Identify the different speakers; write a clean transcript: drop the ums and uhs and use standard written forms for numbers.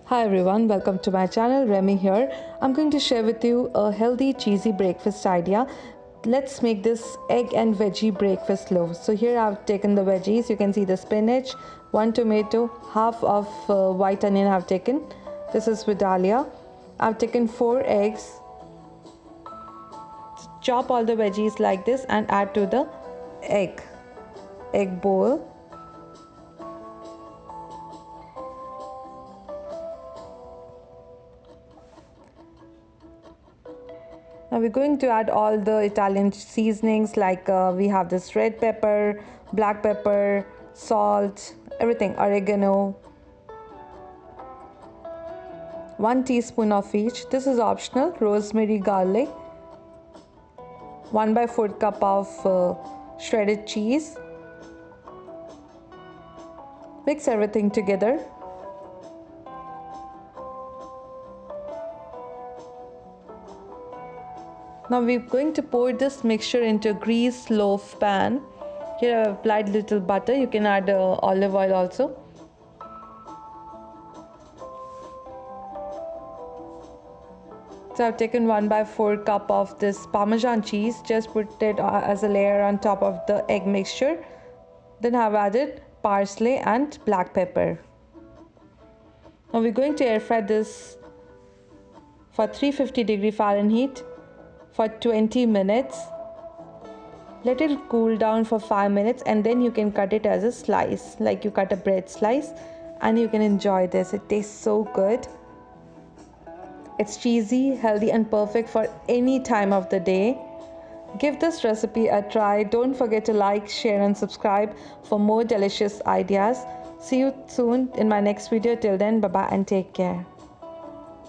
Speaker 1: Hi everyone, welcome to my channel. Remy here. I'm going to share with you a healthy cheesy breakfast idea. Let's make this egg and veggie breakfast loaf. So here I've taken the veggies. You can see the spinach, 1 tomato, half of white onion I've taken. This is vidalia. I've taken 4 eggs. Chop all the veggies like this and add to the egg bowl. Now we're going to add all the Italian seasonings like we have this red pepper, black pepper, salt, everything, oregano. 1 teaspoon of each. This is optional. Rosemary, garlic. 1/4 cup of shredded cheese. Mix everything together. Now we're going to pour this mixture into a greased loaf pan. Here I've applied little butter. You can add olive oil also. So I've taken 1/4 cup of this Parmesan cheese. Just put it as a layer on top of the egg mixture. Then I've added parsley and black pepper. Now we're going to air fry this for 350 Fahrenheit. For 20 minutes. Let it cool down for 5 minutes and then you can cut it as a slice, like you cut a bread slice, and you can enjoy this. It tastes so good. It's cheesy, healthy and perfect for any time of the day. Give this recipe a try. Don't forget to like, share and subscribe for more delicious ideas. See you soon in my next video. Till then, bye bye and take care.